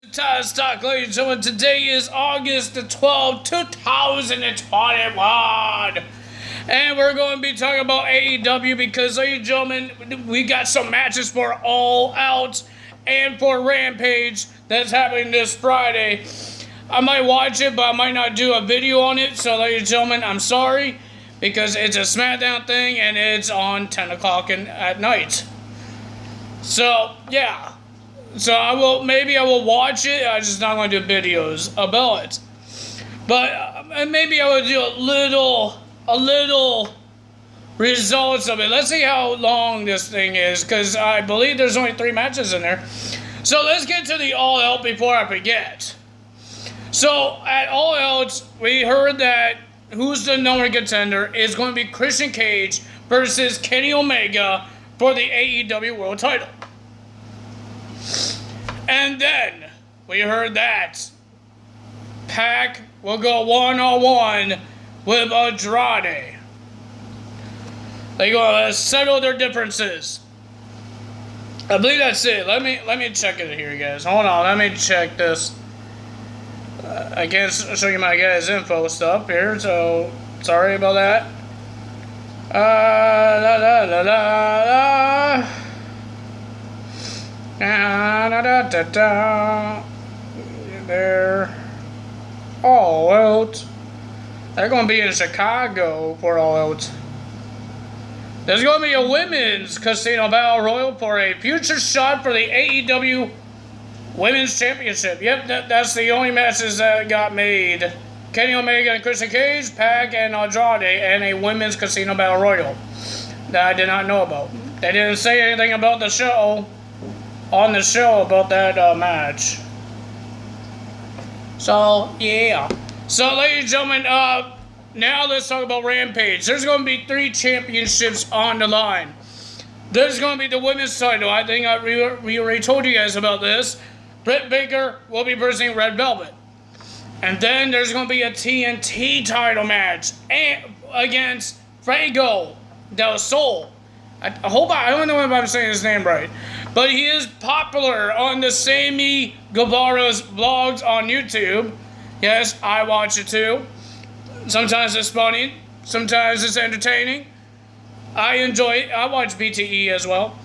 Taz Talk, ladies and gentlemen. Today is August the 12th, 2021. And we're going to be talking about AEW because, ladies and gentlemen, we got some matches for All Out and for Rampage that's happening this Friday. I might watch it, but I might not do a video on it. So, ladies and gentlemen, I'm sorry because it's a SmackDown thing and it's on 10 o'clock at night. So, yeah. So I will watch it. I'm just not going to do videos about it. But maybe I will do a little results of it. Let's see how long this thing is, because I believe there's only 3 matches in there. So let's get to the All Out before I forget. So at All Out, we heard that who's the number 1 contender is going to be Christian Cage versus Kenny Omega for the AEW World Title. And then we heard that Pac will go one-on-one with Andrade. They're going to settle their differences. I believe that's it. Let me check it here, guys. Hold on, let me check this. I can't show you my guys' info stuff here, so sorry about that. They're All Out. They're going to be in Chicago for All Out. There's going to be a women's casino battle royal for a future shot for the AEW Women's Championship. Yep, that's the only matches that got made. Kenny Omega and Christian Cage, Pac and Andrade, and a women's casino battle royal that I did not know about. They didn't say anything about the show. On the show about that match. So, yeah. So, ladies and gentlemen, now let's talk about Rampage. There's going to be 3 championships on the line. There's going to be the women's title. I think we already told you guys about this. Britt Baker will be versing Red Velvet. And then there's going to be a TNT title match against Fuego del Sol. I don't know if I'm saying his name right. But he is popular on the Sammy Guevara's vlogs on YouTube. Yes, I watch it too. Sometimes it's funny. Sometimes it's entertaining. I enjoy it. I watch BTE as well.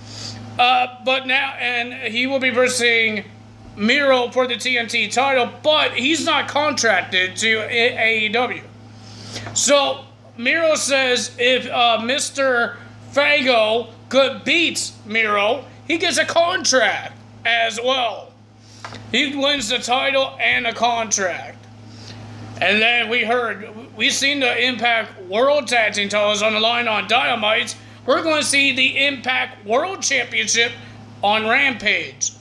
But now, and he will be versing Miro for the TNT title, but he's not contracted to AEW. So, Miro says if Mr. Fuego could beat Miro, he gets a contract as well. He wins the title and a contract. And then we've seen the Impact World Tag Team titles on the line on Dynamite. We're going to see the Impact World Championship on Rampage.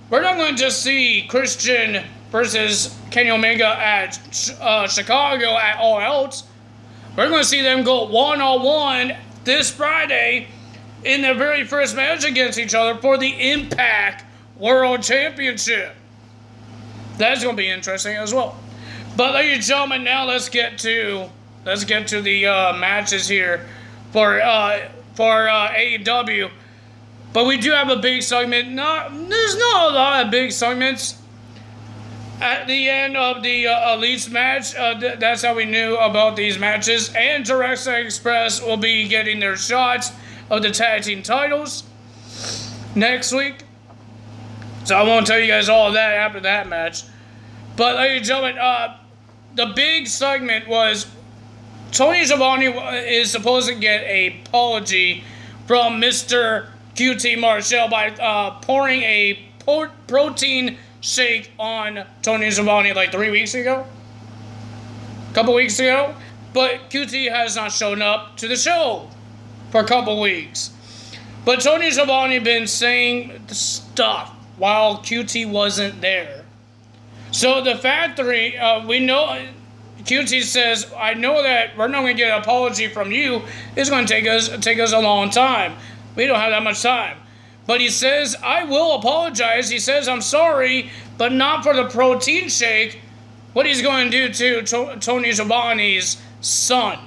We're not going to just see Christian versus Kenny Omega at Chicago at All Out. We're going to see them go one-on-one this Friday in their very first match against each other for the Impact World Championship. That's going to be interesting as well. But ladies and gentlemen, now let's get to the matches here for AEW. But we do have a big segment. There's not a lot of big segments. At the end of the Elites match, that's how we knew about these matches. And Jurassic Express will be getting their shots of the tag team titles next week. So I won't tell you guys all of that after that match. But ladies and gentlemen, the big segment was Tony Schiavone is supposed to get an apology from Mr. QT Marshall by pouring a protein shake on Tony Schiavone like 3 weeks ago. A couple weeks ago. But QT has not shown up to the show for a couple weeks. But Tony Schiavone been saying stuff while QT wasn't there. So the factory, we know, QT says, I know that we're not going to get an apology from you. It's going to take us a long time. We don't have that much time. But he says, I will apologize. He says, I'm sorry, but not for the protein shake. What he's going to do to Tony Schiavone's son.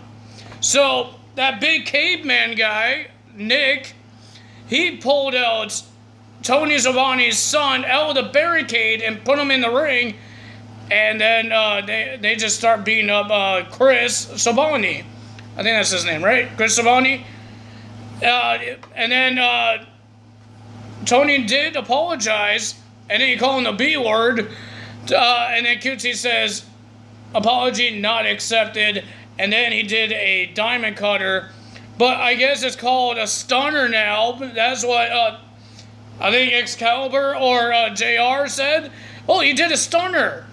So that big caveman guy, Nick, he pulled out Tony Schiavone's son out of the barricade and put him in the ring. And then they just start beating up Chris Schiavone. I think that's his name, right? Chris Schiavone. And then Tony did apologize, and then he called him the B word. And then QT says, apology not accepted. And then he did a diamond cutter. But I guess it's called a stunner now. That's what I think Excalibur or JR said. Oh, he did a stunner.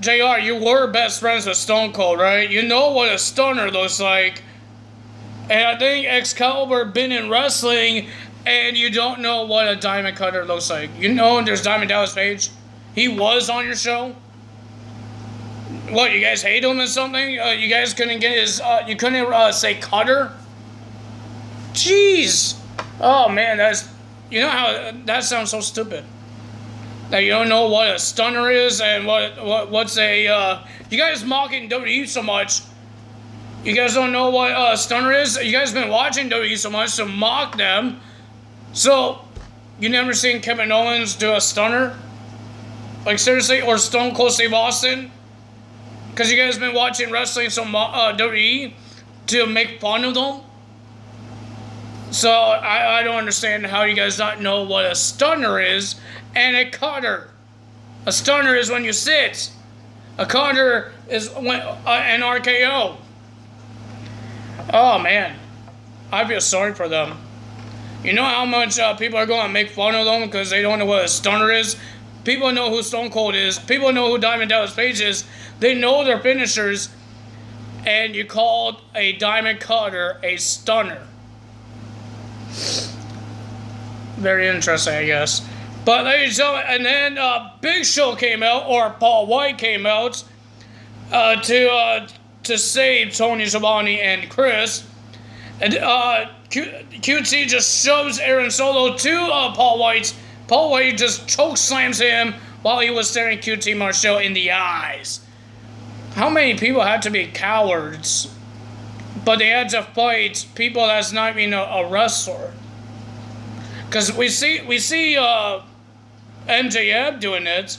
JR, you were best friends with Stone Cold, right? You know what a stunner looks like. And I think Excalibur been in wrestling, and you don't know what a diamond cutter looks like. You know there's Diamond Dallas Page. He was on your show. What, you guys hate him or something? You guys couldn't get his, you couldn't say cutter? Jeez. Oh, man, that's, you know how, that sounds so stupid. That you don't know what a stunner is and what's a, you guys mocking WWE so much. You guys don't know what a stunner is? You guys been watching WWE so much to mock them. So, you never seen Kevin Owens do a stunner? Like, seriously? Or Stone Cold Steve Austin? Because you guys been watching wrestling so WWE to make fun of them? So, I don't understand how you guys not know what a stunner is and a cutter. A stunner is when you sit. A cutter is when, an RKO. Oh, man. I feel sorry for them. You know how much people are going to make fun of them because they don't know what a stunner is? People know who Stone Cold is. People know who Diamond Dallas Page is. They know their finishers. And you called a diamond cutter a stunner. Very interesting, I guess. But ladies and gentlemen, and then Big Show came out, or Paul White came out, to save Tony Schiavone and Chris. And QT just shoves Aaron Solo to Paul White. Paul White just choke slams him while he was staring QT Marshall in the eyes. How many people had to be cowards? But they had to fight people that's not even a wrestler. Because we see MJF doing it.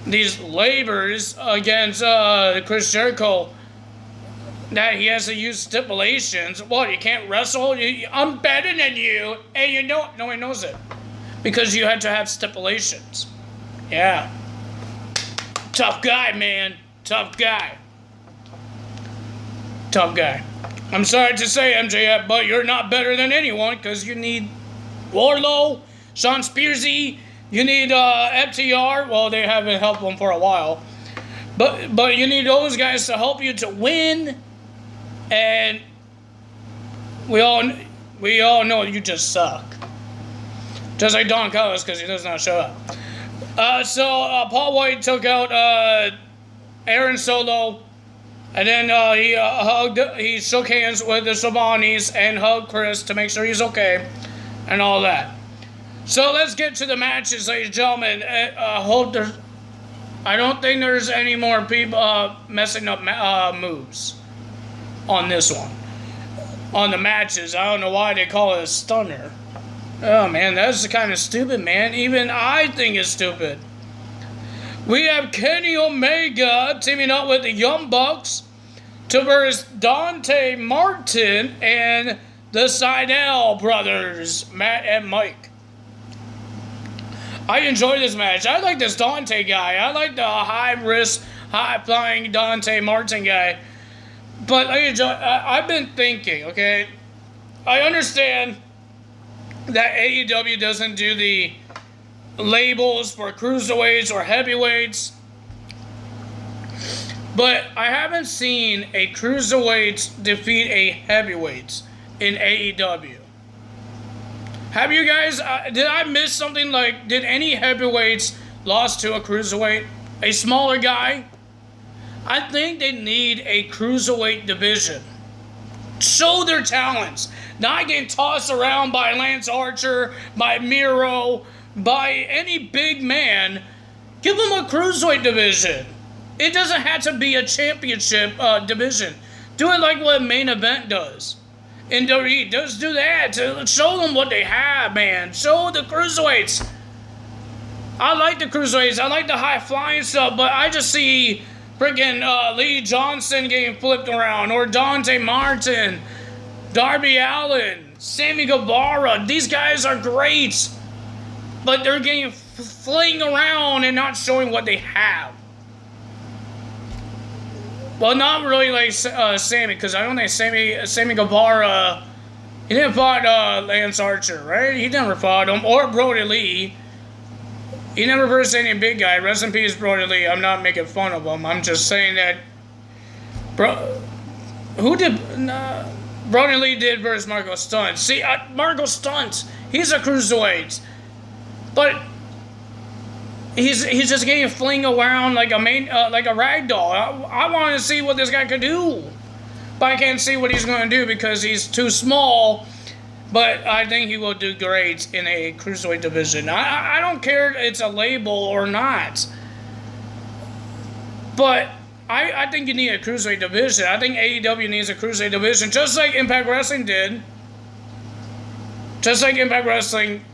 These labors against Chris Jericho. That he has to use stipulations. What, you can't wrestle? I'm better than you. And you know, no one knows it. Because you had to have stipulations. Yeah. Tough guy, man. Tough guy. Tough guy. I'm sorry to say, MJF, but you're not better than anyone because you need Wardlow, Sean Spearsy, you need FTR. Well, they haven't helped him for a while. But you need those guys to help you to win. And we all know you just suck. Just like Don Callis, because he does not show up. So Paul White took out Aaron Solo, and then he shook hands with the Schiavones and hugged Chris to make sure he's okay, and all that. So let's get to the matches, ladies and gentlemen. I don't think there's any more people messing up moves on this one. On the matches, I don't know why they call it a stunner. Oh man, that's kind of stupid, man. Even I think it's stupid. We have Kenny Omega teaming up with the Young Bucks to versus Dante Martin and the Sydal brothers, Matt and Mike. I enjoy this match. I like this Dante guy. I like the high-risk, high-flying Dante Martin guy. But I've been thinking, okay? I understand that AEW doesn't do the labels for cruiserweights or heavyweights. But I haven't seen a cruiserweight defeat a heavyweight in AEW. Have you guys, did I miss something? Like, did any heavyweights lost to a cruiserweight? A smaller guy? I think they need a cruiserweight division. Show their talents. Not getting tossed around by Lance Archer, by Miro, by any big man. Give them a cruiserweight division. It doesn't have to be a championship division. Do it like what Main Event does. in WWE. Just do that to show them what they have, man. Show the cruiserweights. I like the cruiserweights. I like the high flying stuff, but I just see freaking Lee Johnson getting flipped around, or Dante Martin, Darby Allin, Sammy Guevara. These guys are great, but they're getting fling around and not showing what they have. Well, not really like Sammy, because I don't think Sammy Guevara, he didn't fight Lance Archer, right? He never fought him, or Brody Lee. He never versed any big guy. Rest in peace, Brody Lee. I'm not making fun of him. I'm just saying that. Brody Lee did versus Marco Stunt. See, Marco Stunt, he's a cruiserweight, but he's just getting fling around like a rag doll. I want to see what this guy could do, but I can't see what he's going to do because he's too small. But I think he will do great in a cruiserweight division. I don't care if it's a label or not. But I think you need a cruiserweight division. I think AEW needs a cruiserweight division, just like Impact Wrestling did. Just like Impact Wrestling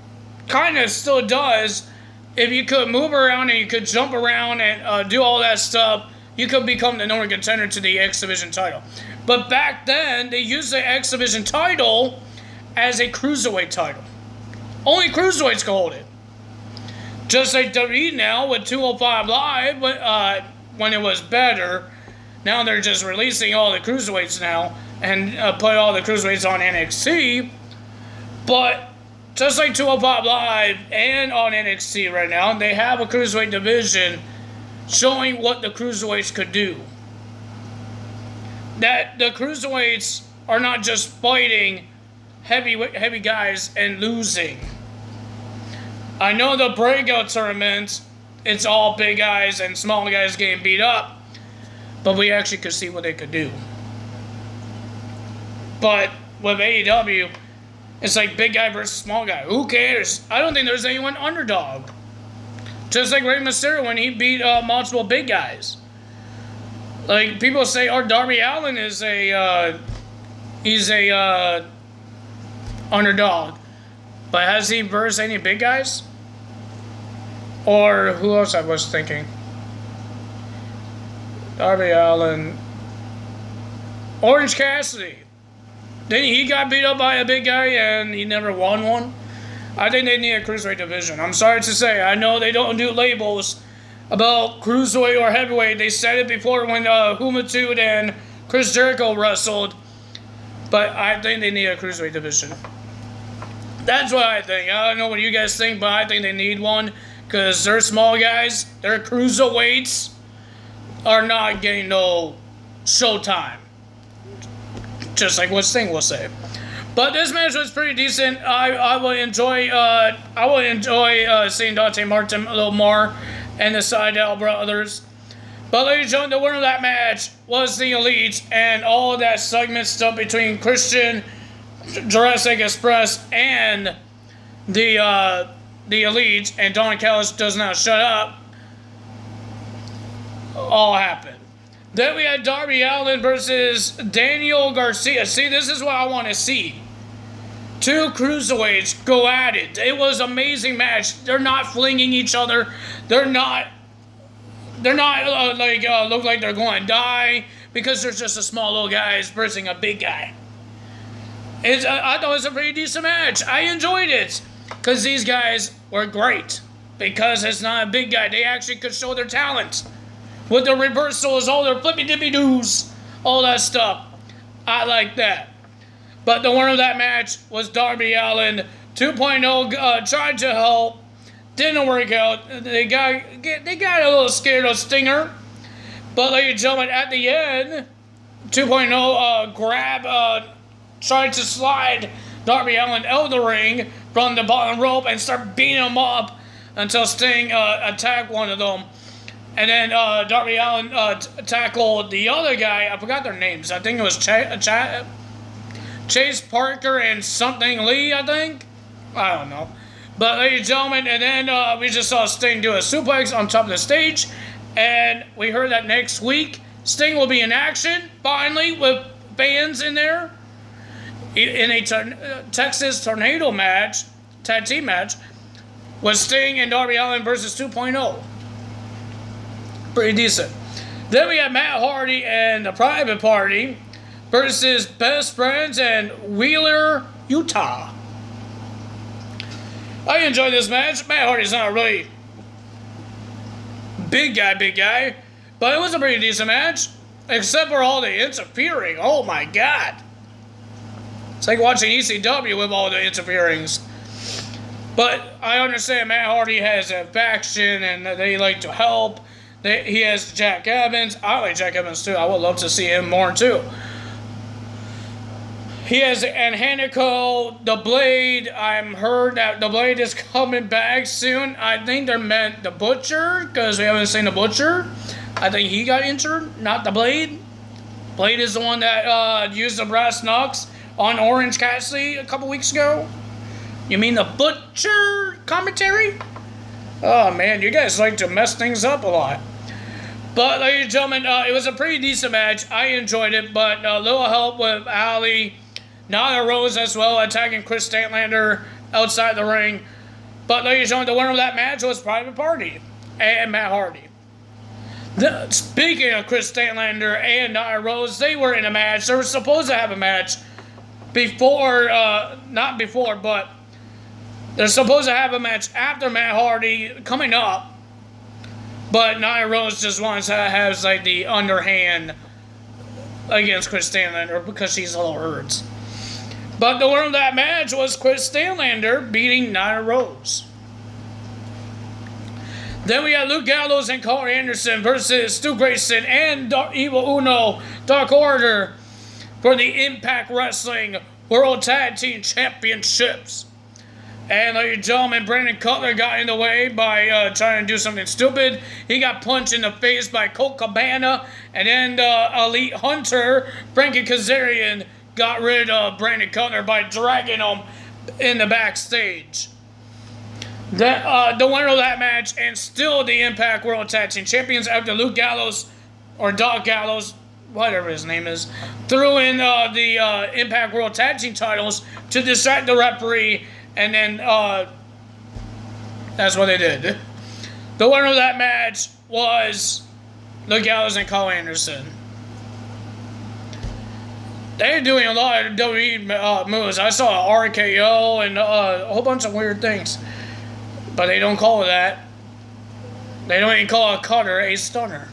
kind of still does. If you could move around and you could jump around and do all that stuff, you could become the number one contender to the X Division title. But back then, they used the X Division title as a cruiserweight title. Only cruiserweights can hold it. Just like WWE now with 205 Live, but when it was better, now they're just releasing all the cruiserweights now and put all the cruiserweights on NXT. But just like 205 Live and on NXT right now, they have a cruiserweight division showing what the cruiserweights could do. That the cruiserweights are not just fighting heavy guys and losing. I know the breakout tournament, it's all big guys and small guys getting beat up, but we actually could see what they could do. But with AEW, it's like big guy versus small guy. Who cares? I don't think there's anyone underdog. Just like Rey Mysterio when he beat multiple big guys. Like people say, oh, Darby Allin is he's a underdog, but has he versed any big guys? Or who else I was thinking? Darby Allin, Orange Cassidy. Then he got beat up by a big guy and he never won one. I think they need a cruiserweight division. I'm sorry to say, I know they don't do labels about cruiserweight or heavyweight. They said it before when Humatude and Chris Jericho wrestled, but I think they need a cruiserweight division. That's what I think. I don't know what you guys think, but I think they need one because they're small guys. Their cruiserweights are not getting no showtime. Just like what Sting will say. But this match was pretty decent. I will enjoy seeing Dante Martin a little more and the Seidel brothers. But ladies and gentlemen, the winner of that match was the Elite, and all of that segment stuff between Christian, Jurassic Express, and the Elite, and Don Callis does not shut up, all happened. Then we had Darby Allin versus Daniel Garcia. See, this is what I want to see. Two cruiserweights go at it. It was an amazing match. They're not flinging each other. They're not look like they're going to die because there's just a small little guys versus a big guy. I thought it was a pretty decent match. I enjoyed it because these guys were great. Because it's not a big guy. They actually could show their talent. With the reversals, all their flippy-dippy-doos, all that stuff. I like that. But the winner of that match was Darby Allin. 2.0 tried to help. Didn't work out. They got a little scared of Stinger. But ladies and gentlemen, at the end, 2.0 tried to slide Darby Allin out of the ring from the bottom rope and start beating him up until Sting attacked one of them. And then Darby Allin tackled the other guy. I forgot their names. I think it was Chase Parker and something Lee, I think. I don't know. But ladies and gentlemen, and then we just saw Sting do a suplex on top of the stage. And we heard that next week, Sting will be in action, finally, with fans in there. in a Texas Tornado match, tag team match, with Sting and Darby Allin versus 2.0. Pretty decent. Then we have Matt Hardy and the Private Party versus Best Friends and Wheeler, Utah. I enjoyed this match. Matt Hardy's not a really big guy, but it was a pretty decent match, except for all the interfering. Oh my god. It's like watching ECW with all the interferings. But I understand Matt Hardy has a faction and they like to help. He has Jack Evans. I like Jack Evans too. I would love to see him more too. He has Angelico, The Blade. I'm heard that The Blade is coming back soon. I think they meant The Butcher, because we haven't seen The Butcher. I think he got injured, not The Blade. Blade is the one that used the brass knucks on Orange Cassidy a couple weeks ago. You mean The Butcher commentary? Oh man, you guys like to mess things up a lot. But ladies and gentlemen, it was a pretty decent match. I enjoyed it, but a little help with Ali, Nyla Rose as well, attacking Chris Statlander outside the ring. But ladies and gentlemen, the winner of that match was Private Party and Matt Hardy. Speaking of Chris Statlander and Nyla Rose, they were in a match. They were supposed to have a match before, not before, but they're supposed to have a match after Matt Hardy coming up. But Nyla Rose just wants to have like the underhand against Chris Statlander because she's a little hurt. But the winner of that match was Chris Statlander beating Nyla Rose. Then we had Luke Gallows and Corey Anderson versus Stu Grayson and Evil Uno, Dark Order for the Impact Wrestling World Tag Team Championships. And ladies and gentlemen, Brandon Cutler got in the way by trying to do something stupid. He got punched in the face by Colt Cabana. And then Elite Hunter, Frankie Kazarian, got rid of Brandon Cutler by dragging him in the backstage. The winner of that match, and still the Impact World Tag Team Champions after Luke Gallows, or Doc Gallows, whatever his name is, threw in the Impact World Tag Team titles to distract the referee. And then, that's what they did. The winner of that match was Luke Gallows and Corey Anderson. They're doing a lot of WWE moves. I saw RKO and a whole bunch of weird things. But they don't call it that. They don't even call a cutter a stunner.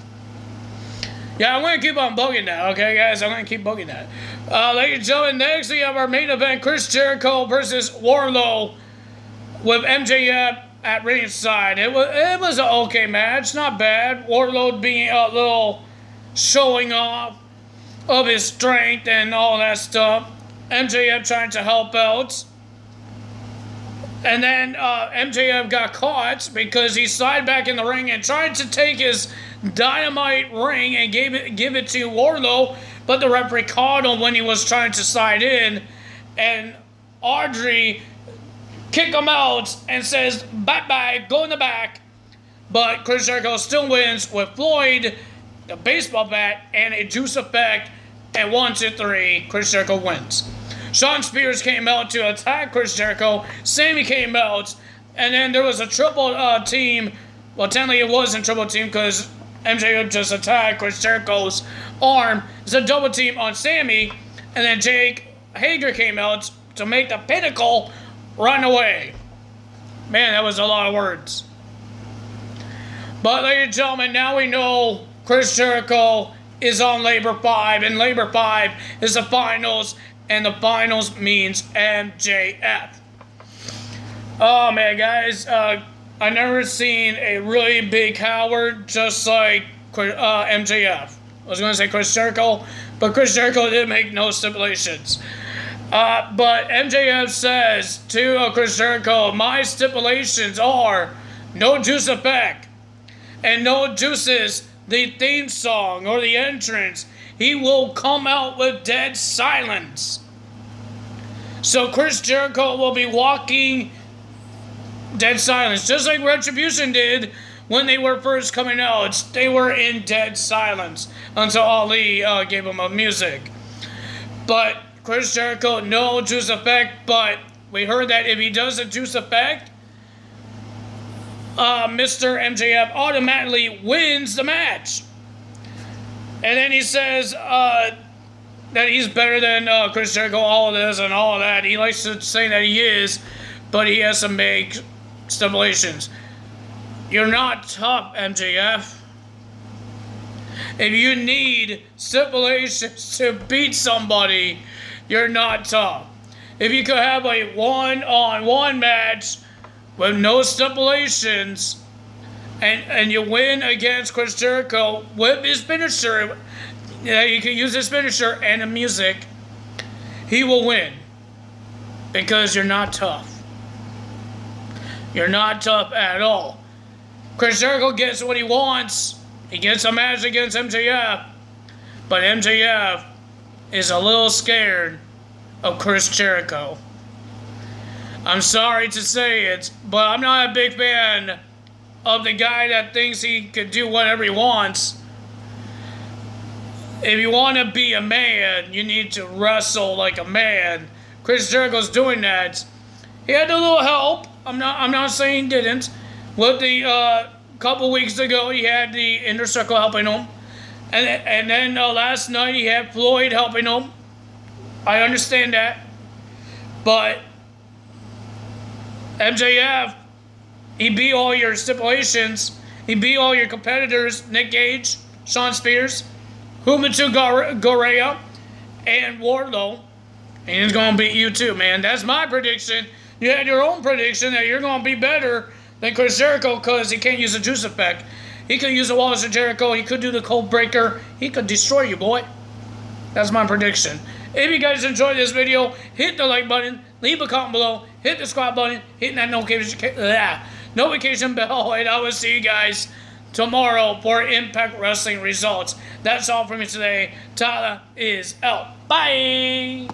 Yeah, I'm going to keep on bugging that, okay, guys? I'm going to keep bugging that. Ladies and gentlemen, next we have our main event, Chris Jericho versus Wardlow with MJF at ringside. It was an okay match, not bad. Wardlow being a little showing off of his strength and all that stuff. MJF trying to help out. And then MJF got caught because he slid back in the ring and tried to take his dynamite ring and give it to Wardlow, but the referee caught him when he was trying to slide in, and Audrey kicked him out and says, bye-bye, go in the back. But Chris Jericho still wins with Floyd, the baseball bat, and a juice effect, and 1, 2, 3, Chris Jericho wins. Shawn Spears came out to attack Chris Jericho, Sammy came out, and then there was a triple team. Well, technically it wasn't triple team because MJF just attacked Chris Jericho's arm. It's a double team on Sammy, and then Jake Hager came out to make the Pinnacle run away. Man, that was a lot of words. But ladies and gentlemen, now we know Chris Jericho is on Labor 5, and Labor 5 is the finals, and the finals means MJF. Oh man, guys, I've never seen a really big coward just like MJF. I was going to say Chris Jericho, but Chris Jericho did make no stipulations. But MJF says to Chris Jericho, my stipulations are no juice effect and no juices the theme song or the entrance. He will come out with dead silence. So Chris Jericho will be walking dead silence, just like Retribution did when they were first coming out. They were in dead silence until Ali gave them a music. But Chris Jericho, no juice effect, but we heard that if he does a juice effect, Mr. MJF automatically wins the match. And then he says that he's better than Chris Jericho, all of this and all of that. He likes to say that he is, but he has to make stipulations. You're not tough, MJF. If you need stipulations to beat somebody, you're not tough. If you could have a one-on-one match with no stipulations, and you win against Chris Jericho with his finisher, you can use his finisher and the music, he will win. Because you're not tough. You're not tough at all. Chris Jericho gets what he wants. He gets a match against MJF. But MJF is a little scared of Chris Jericho. I'm sorry to say it, but I'm not a big fan of the guy that thinks he could do whatever he wants. If you want to be a man, you need to wrestle like a man. Chris Jericho's doing that. He had a little help. I'm not saying he didn't. With the couple weeks ago, he had the Inner Circle helping him, and then last night he had Floyd helping him. I understand that, but MJF, he beat all your stipulations. He beat all your competitors, Nick Gage, Shawn Spears, Humberto Correa, and Wardlow. And he's going to beat you too, man. That's my prediction. You had your own prediction that you're going to be better than Chris Jericho because he can't use a juice effect. He could use a Wallace and Jericho. He could do the cold breaker. He could destroy you, boy. That's my prediction. If you guys enjoyed this video, hit the like button, leave a comment below, hit the subscribe button, hit that notification bell, and I will see you guys tomorrow for Impact Wrestling results. That's all for me today. Tyler is out. Bye!